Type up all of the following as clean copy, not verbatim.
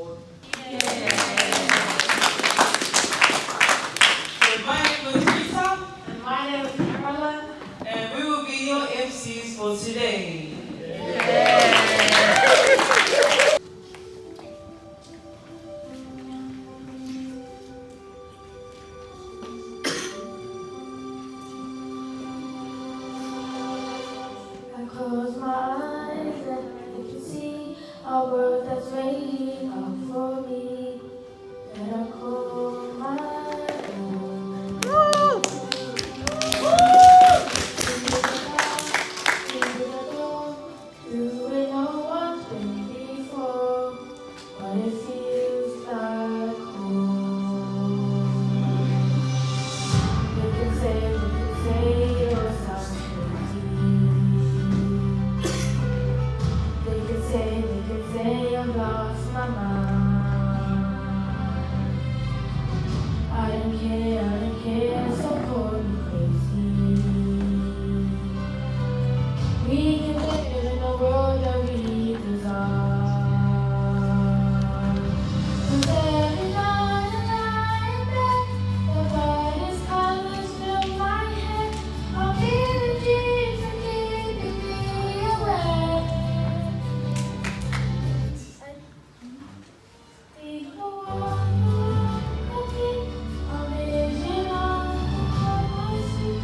My name is Rita. And my name is Carolyn. And we will be your MCs for today. I close my eyes and I can see a world that's waiting up for me. And I call my own. Doing no one's been before, but it feels like home. They can say you're something. They can say I've lost my mind. I don't care, so call me crazy. We can live in a world that we desire. 'Cause every night and night and day, the brightest colors fill my head. I'll be the dreams that keeping me awake. Think the world of me, a vision of what I see.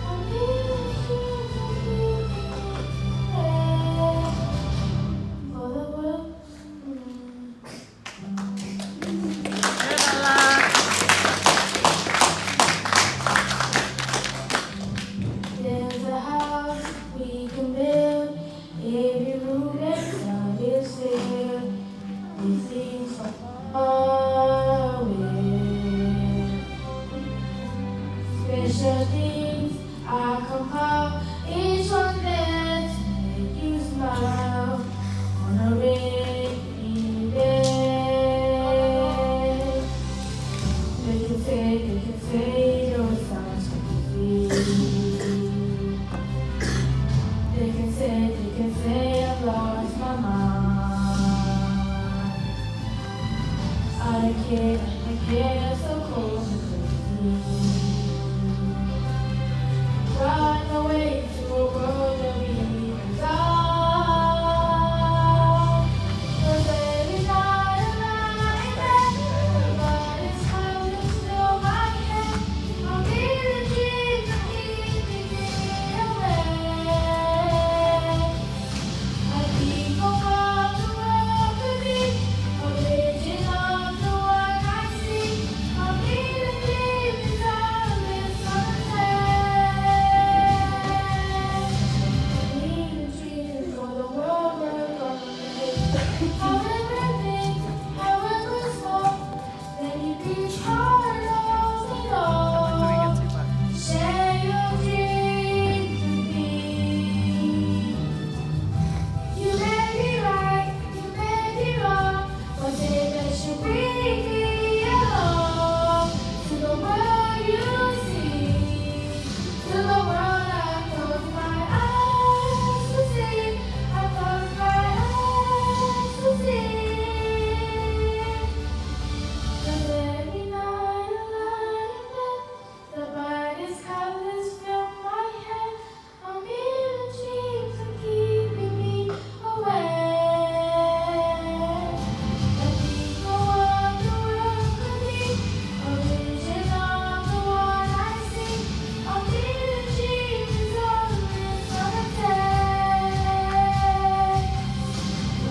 I'll be the dreams that keeping me awake. For the world. There's a house we can build. Every room inside is filled with things from away. Special things I compile, each one there to make you smile on a rainy day. They can say your sounds crazy. They can say I've lost my mind. I don't care, so cold and crazy. Run away to a world that we desire. 'Cause every night and night and day, the brightest colors fill my head. I'll be the dreams that keeping me awake. I think of what the world could be, a vision of the one I see. I'll be the dreams of this sunset. I need a dream for the world we're gonna make. However big, however small, let it be part of it all. Share your dreams with me. You may be right, you may be wrong, but say that you bring me along to the world you see, to the world I close my eyes to see, I close my eyes to see. 'Cause every night and day, the brightest colors fill my head. I'll be the dreams that keeping me awake. I think of what the world could be, a vision of the one I see. I'll be the dreams of this sunset.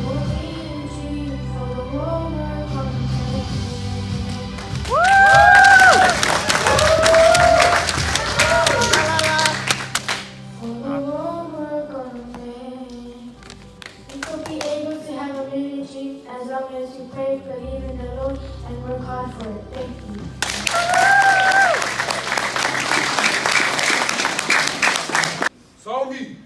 We'll be the dream for the world we're gonna make. For the world we're gonna make. We could be able to have a really dream as long as you pray, believe in the Lord, and work hard for it. Thank you. Songi.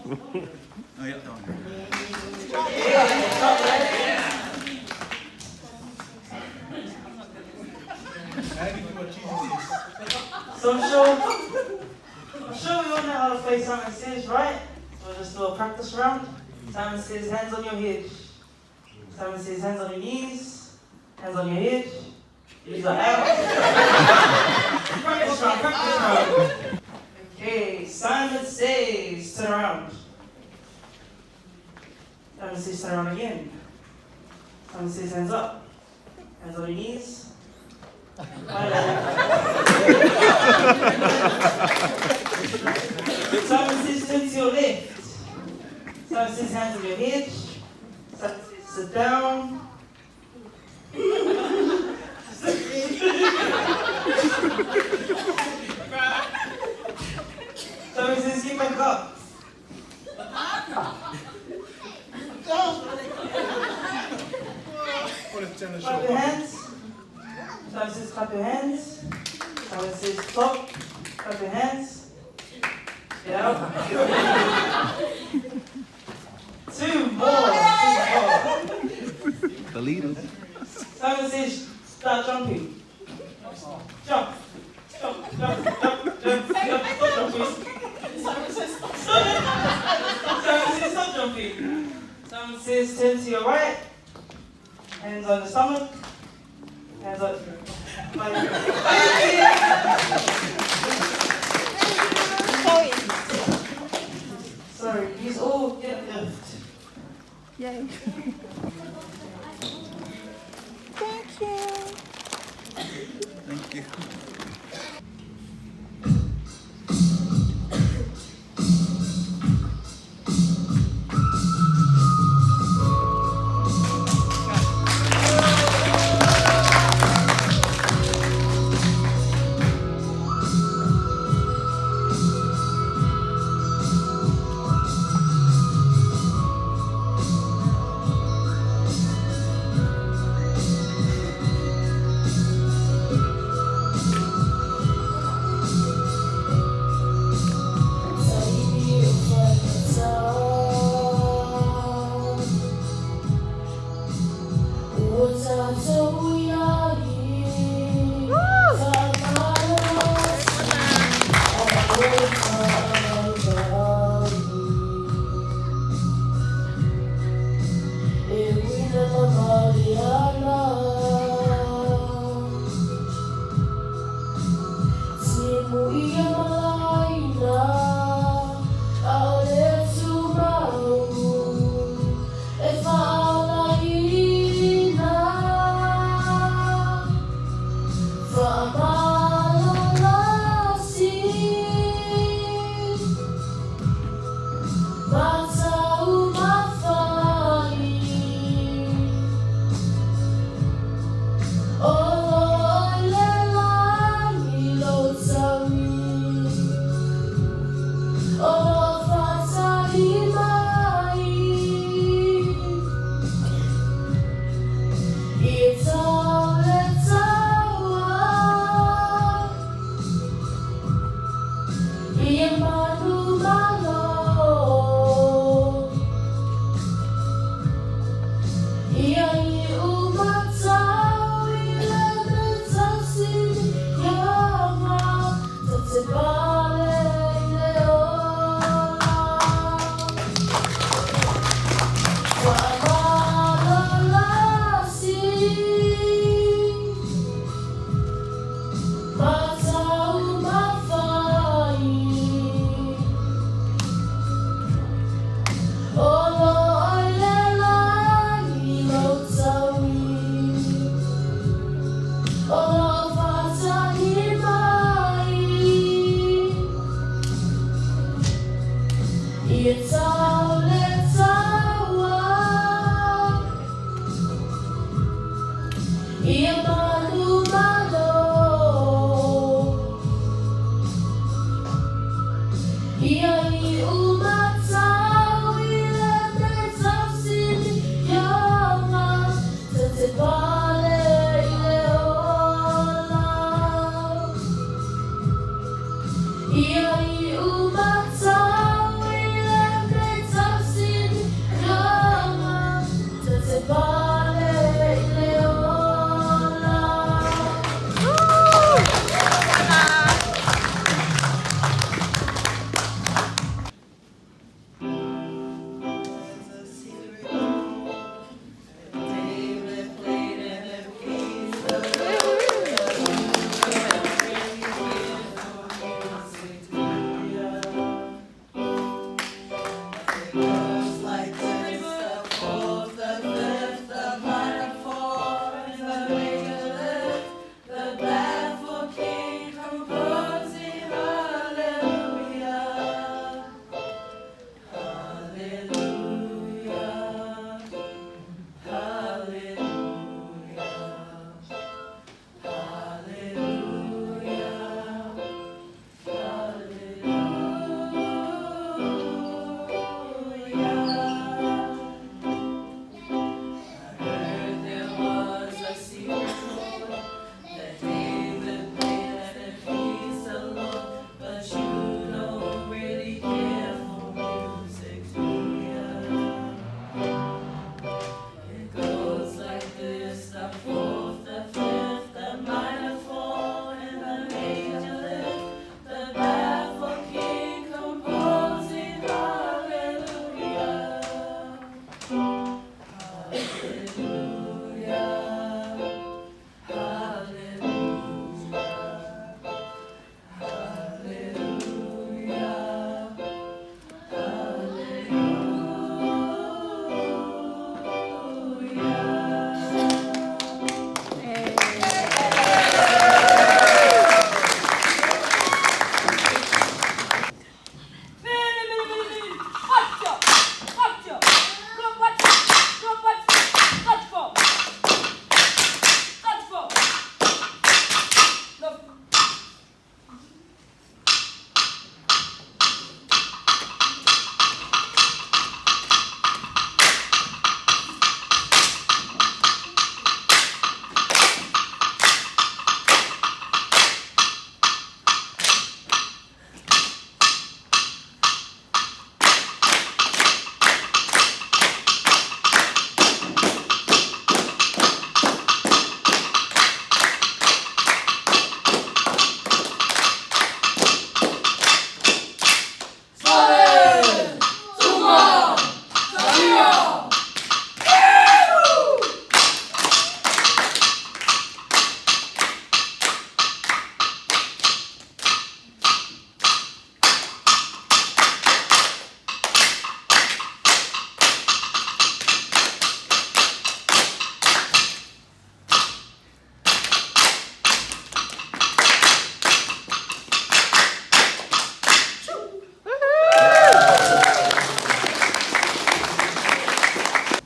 Oh, yeah. So I'm sure we all know how to play Simon Says, right? So we'll just do a practice round. Simon Says, hands on your hips. Simon Says, hands on your knees. Hands on your hips. These are out. Practice round, practice round. Okay, Simon Says, turn around. Simon Says, turn around again. Simon Says, hands up. Hands on your knees. Simon Says, turn to your left. Simon Says, hands on your head. Simon Says, sit down. Simon Says, get back up. Clap your hands. Simon Says, clap your hands. Simon Says, stop. Clap your hands. Get out. Two more. The leaders. Simon Says, start jumping. Jump. Jump, jump, jump, jump, jump. Stop jumping. Simon Says, stop. Simon Says, stop jumping. Simon Says, turn to your right. Hands on the stomach. Hands on. Sorry, he's all get left. Yay. Thank you. Thank you.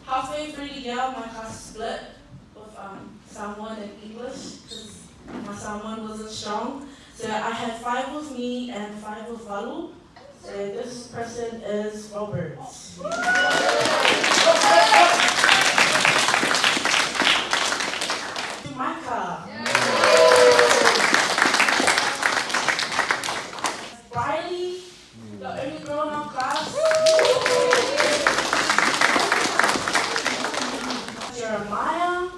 Halfway through the year, my class split with Psalm 1 and English because my Psalm 1 wasn't strong. So I had 5 with me and 5 with Valu. So this person is Robert. Micah. Riley, the only girl in our class. Jeremiah.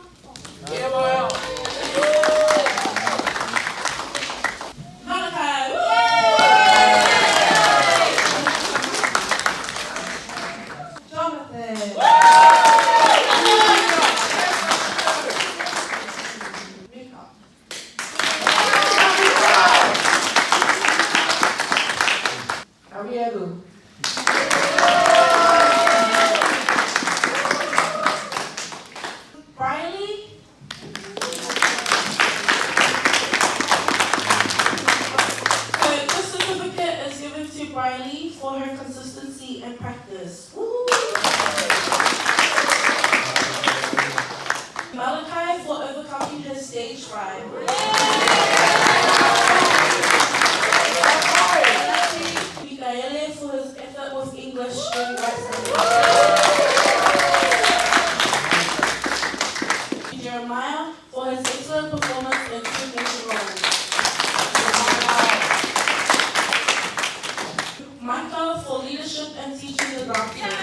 Malachi. Jonathan. Mika. Arielu. Riley. So this certificate is given to Riley for her consistency and practice. Woo! Malachi for overcoming his stage fright. Mikaele for his effort with English during Jeremiah for his excellent performance in two major roles. Micah for leadership and teaching the doctrine.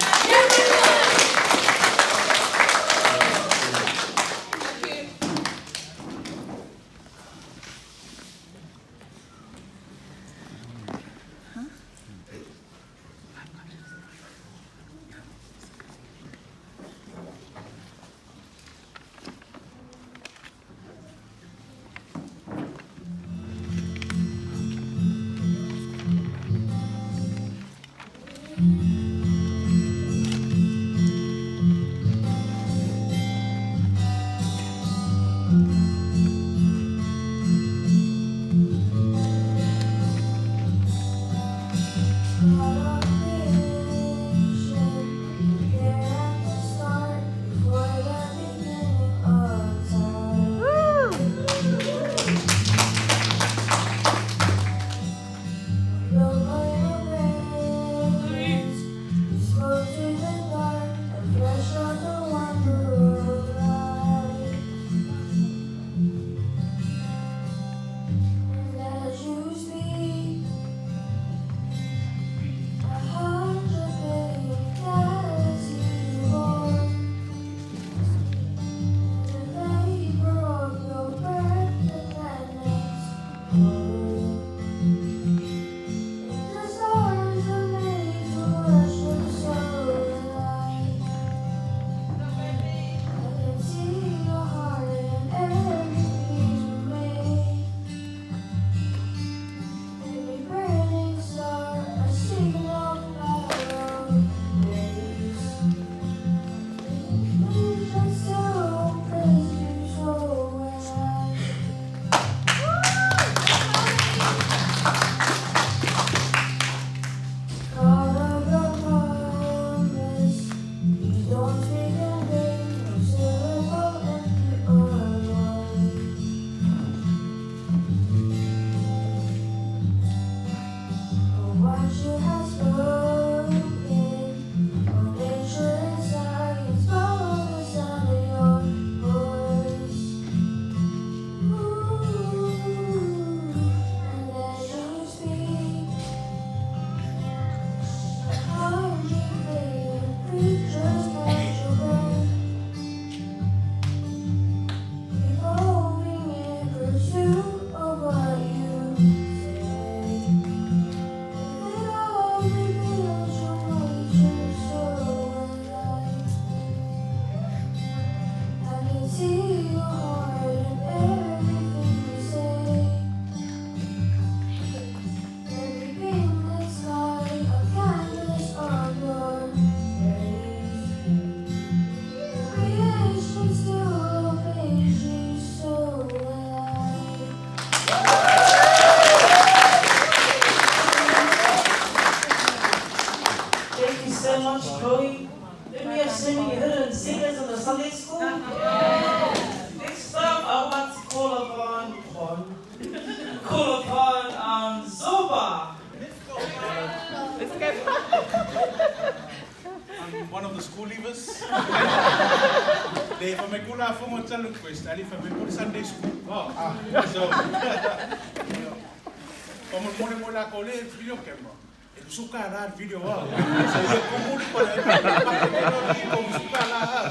you so much, Chloe. Didn't we have so many hidden singers in the Sunday school? Next up, I want to call upon Zoba. I'm one of the school leavers. They for me kula for mo tell request. Ali for me put Sunday school. So. Como mo la cole video camera. El suka la video So yo como para como suka la.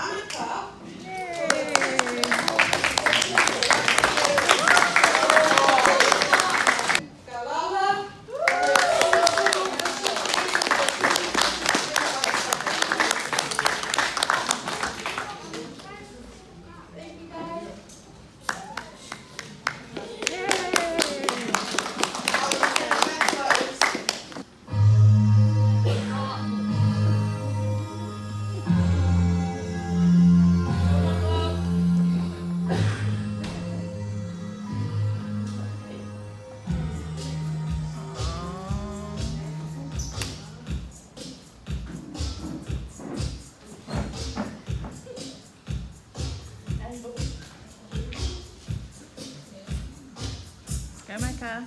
Monica. Kalala. Thank you guys. Go, Micah.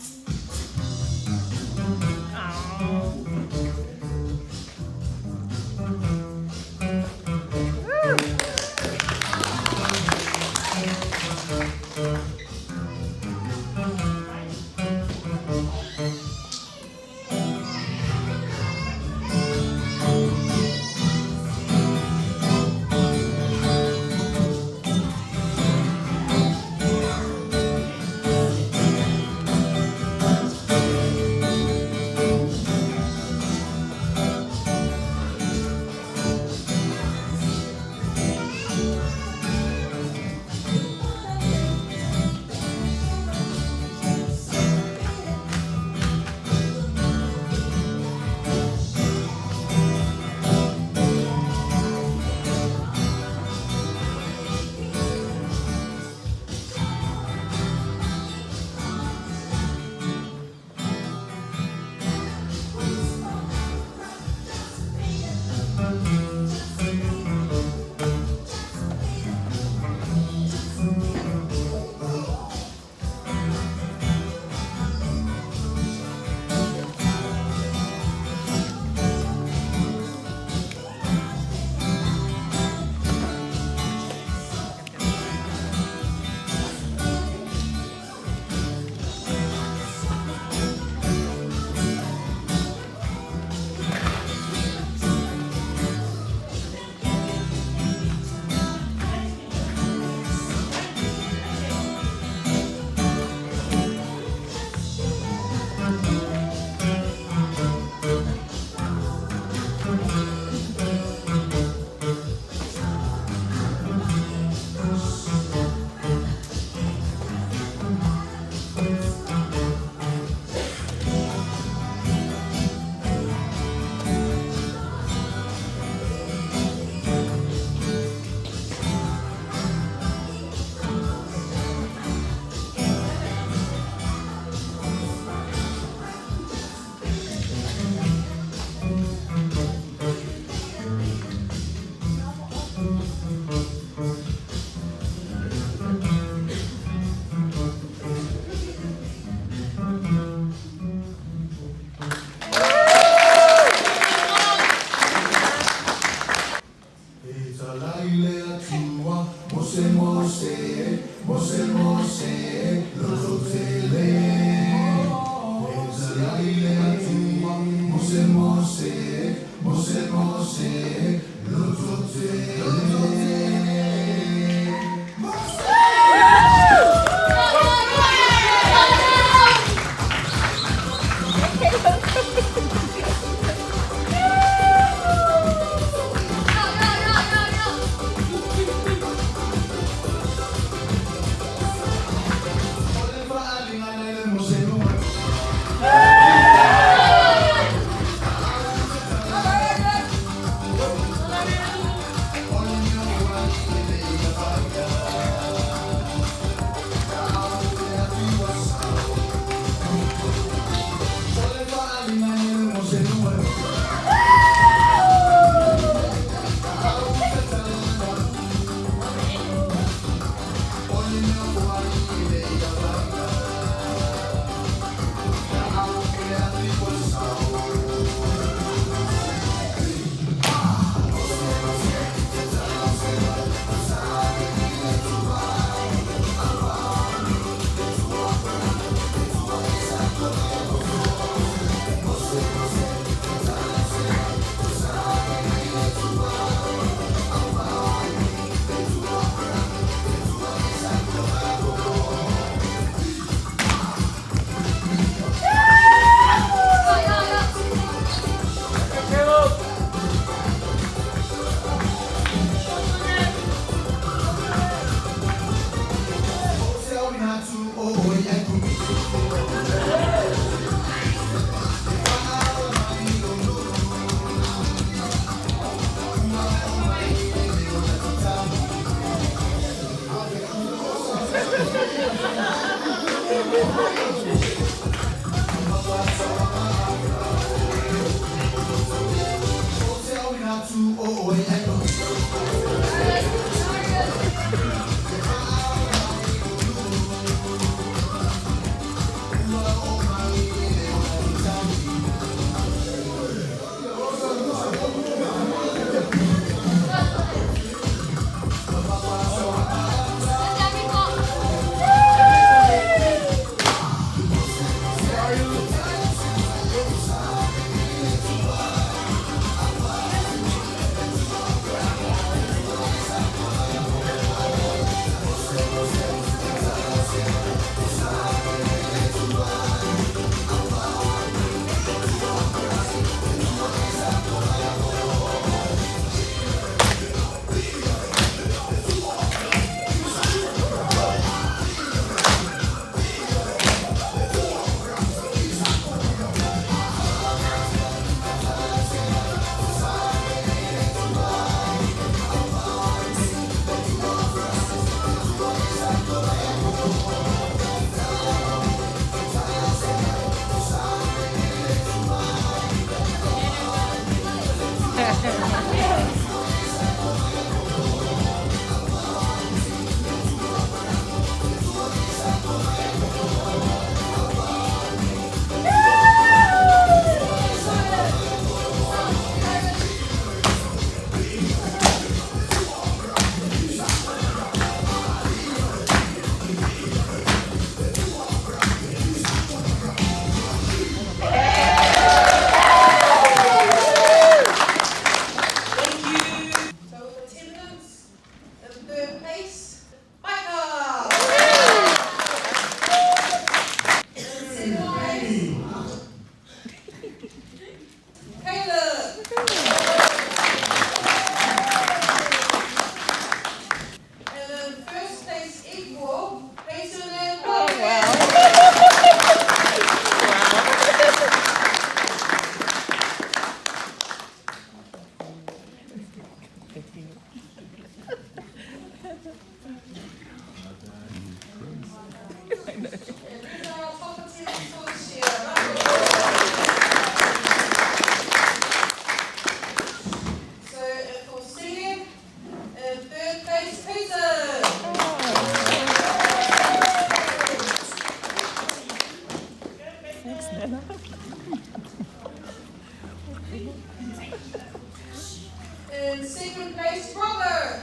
In second place, Robert.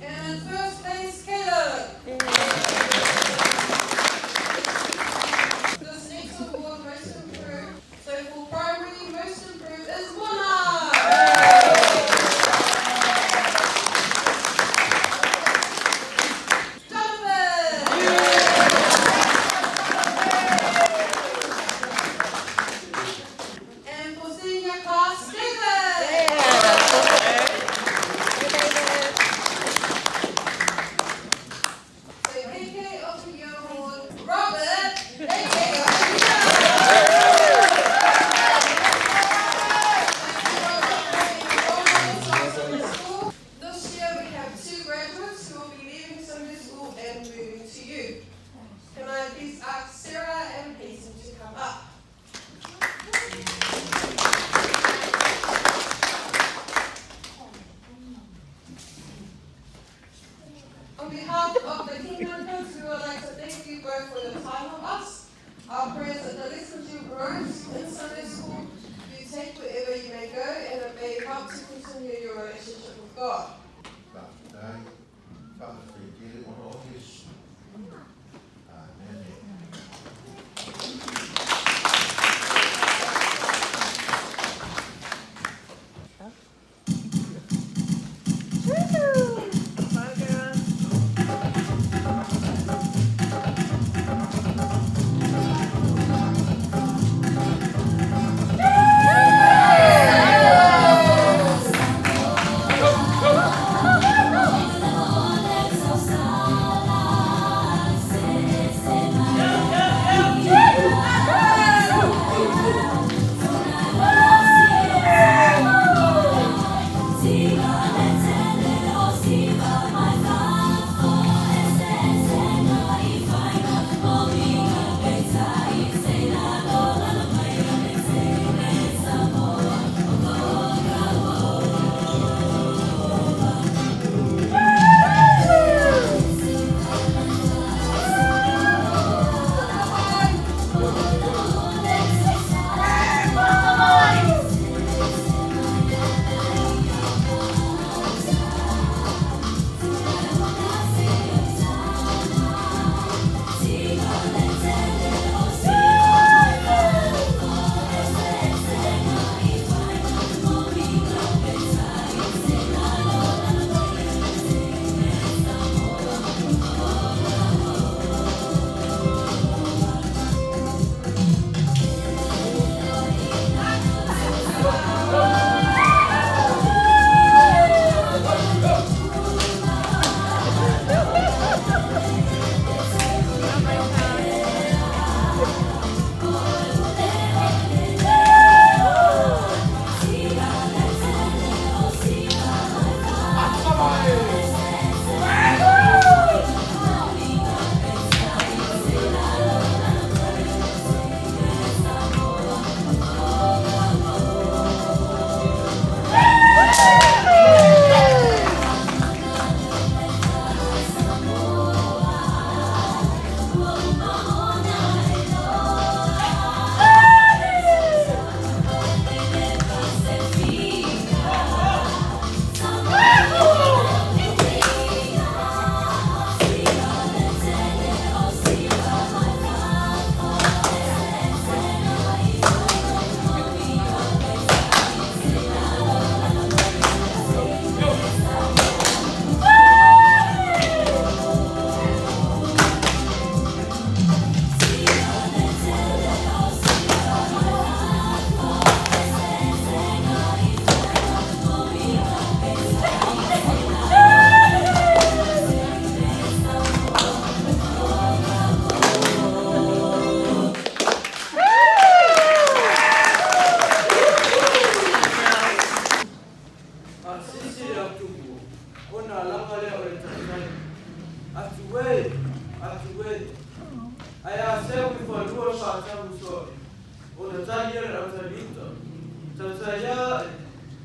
And in first place, Caleb. This next award, Most Improved. So for primary, Most Improved is Mona. And for senior class, David.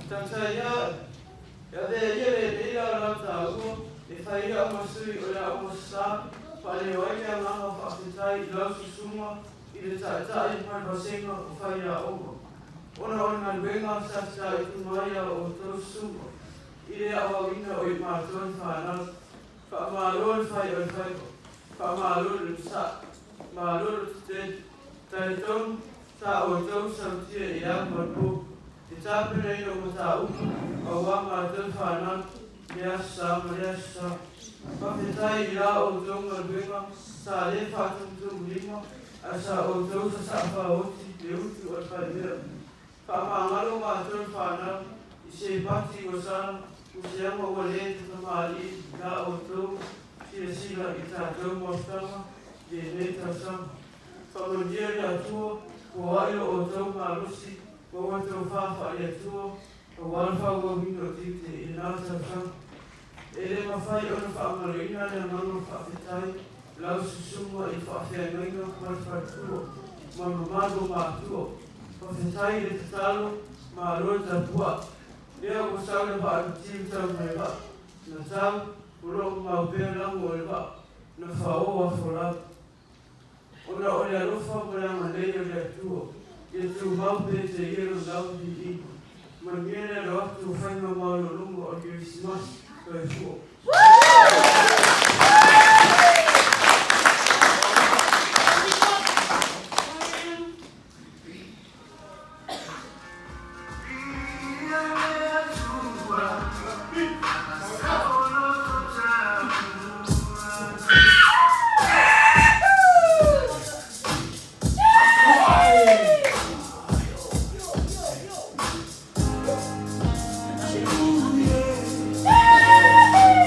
Tantaya, ya de yele ila lata uo, e whaia o masui o la o sa, pale waia ngama whakattai lau susuma, i le taetai mai pasenga o whaia omo. Ona ona luenga sa tai kumaia o tau suma, i le awawina o i mātua whanau, whaamālua whai o whaiko, whaamālua le sa, mālua te taitong, ta o tau sautia i a marpo, te tāpere ino mo tā umu, o wama tau whanau, lea sa, lea sa, whawhetai i la o tau ngaruenga, sa le whatum tau lima, a sa o tau sa sa whaoti, te utu o whaimera. Whamangalo mātou whanau, i se pati o sana, o se ama o le te tamari, la o tau, sila i tātou mostama, e le tausama. Whamandia le atua, o aio o tau marusi, o o tau whawha i atua, o walwha o mino tite i nā tausama. E le mawhai o na whaamaro ina le mano whawhetai, lau susuma i whawhea ngainga marwhatua, mamamado mātua. Whawhetai le te talo, mā roa ta pua. Lea o sau le wha ati tau mai wha. Na tau, uro mau pēr lango le wha. Na whaoa wholau. Ona o le arofa mo le ama leia le atua. Ia tu mau pē te iero lau di i. Ma miene lo atu whainga mau lo lungo o Christmas. Kai fuo. Hey!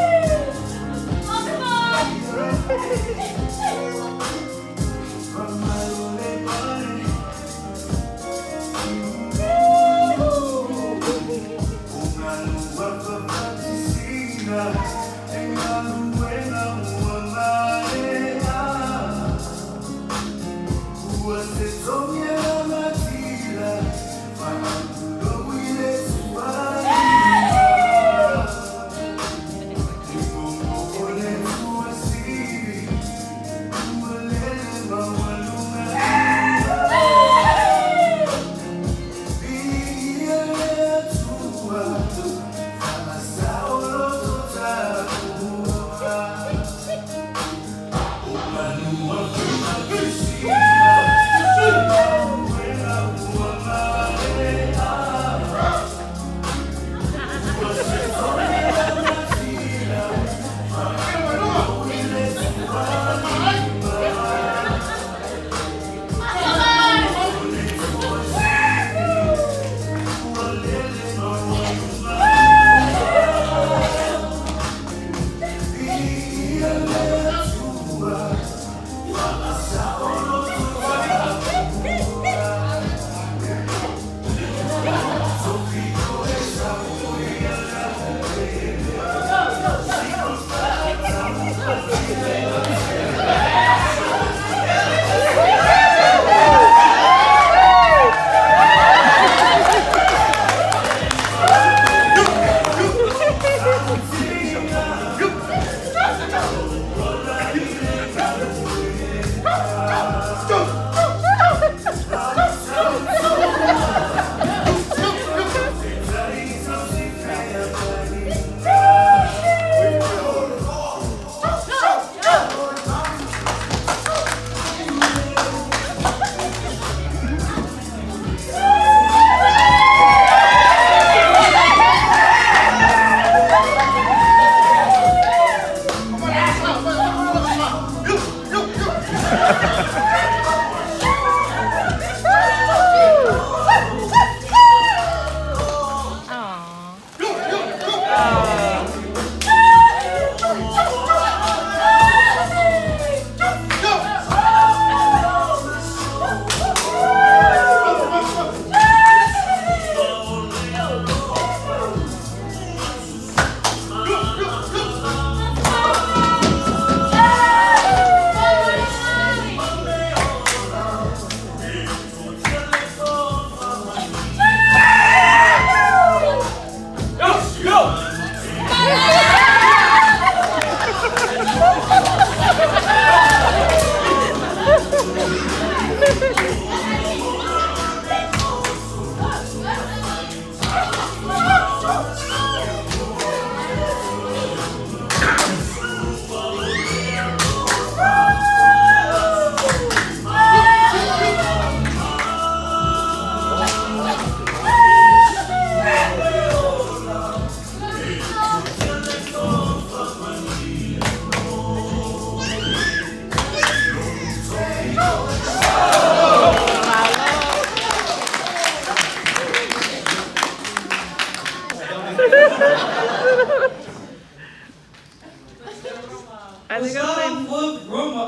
I think Start I'll with Roma.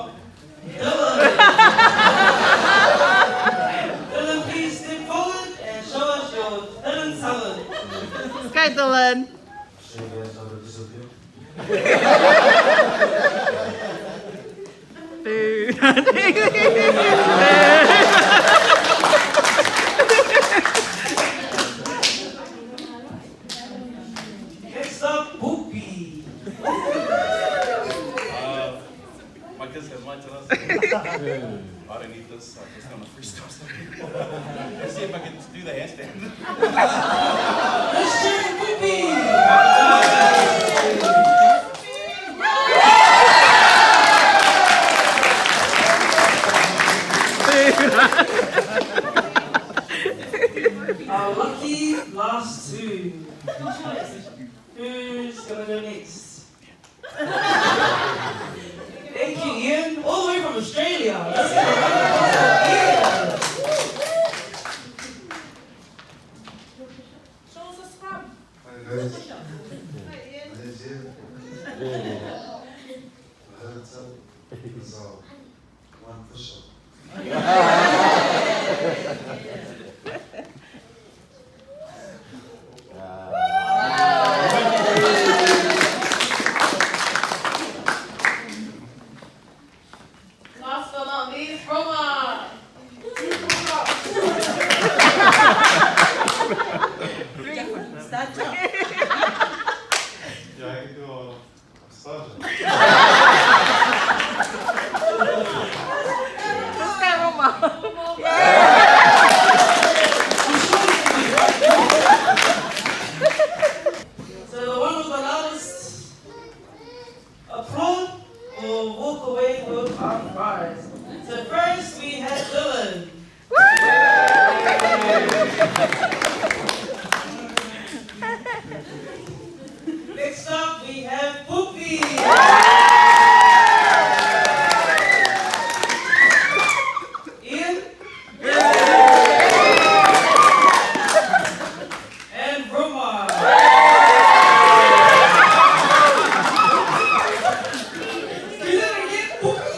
Dylan. Dylan, please step forward and show us your hidden talent. say Sky Dylan. Show you guys how to disappear. Next up, Poopy. My kids have mine to us. I didn't eat this, so I'm just gonna freestyle something. Let's see if I can do the handstand. Let's cheer Poopy. Our lucky last two. Who's gonna go next? Thank you, Ian. All the way from Australia. Let's give a round of applause for Ian. Show us a scrub. Hi guys, my name is Ian. Is one push-up. Last but not least, Roma. Yeah, I can do a sergeant. Sky Roma. So the one with the loudest applaud will walk away with our prize. So first we had Dylan. Next up we have Poopy. Ian. And Roma. Do that again, Poopy.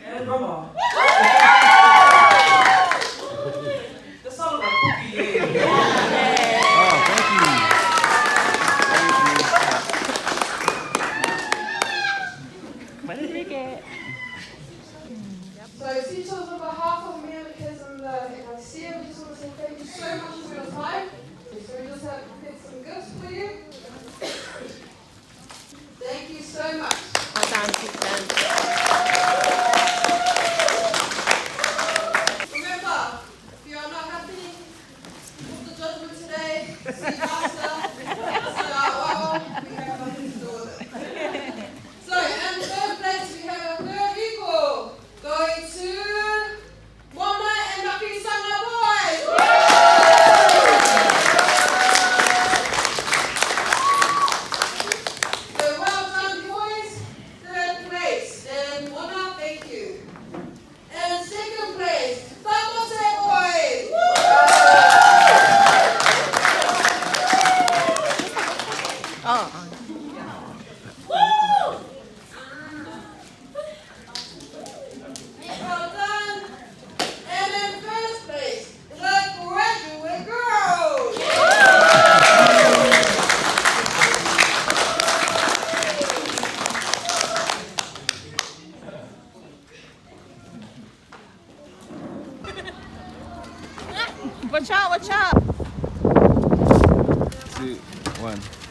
And Roma. That sounded like Poopy, yeah. What did we get? So, teachers, on behalf of me and the kids in ICA, we just want to say thank you so much for your time. So, we just have prepared some gifts for you. Thank you so much. Well done, teachers. Remember, if you are not happy with the judgment today, see master, see our we have nothing to do with it. So, in third place, we have a third equal going to Mama and Nakisana boys. So, well done, boys. Third place, and Mona, thank you. And second place, Tamose boys. Oh. Well done. And in first place, the graduate girls. Watch out, watch out. 2, 1.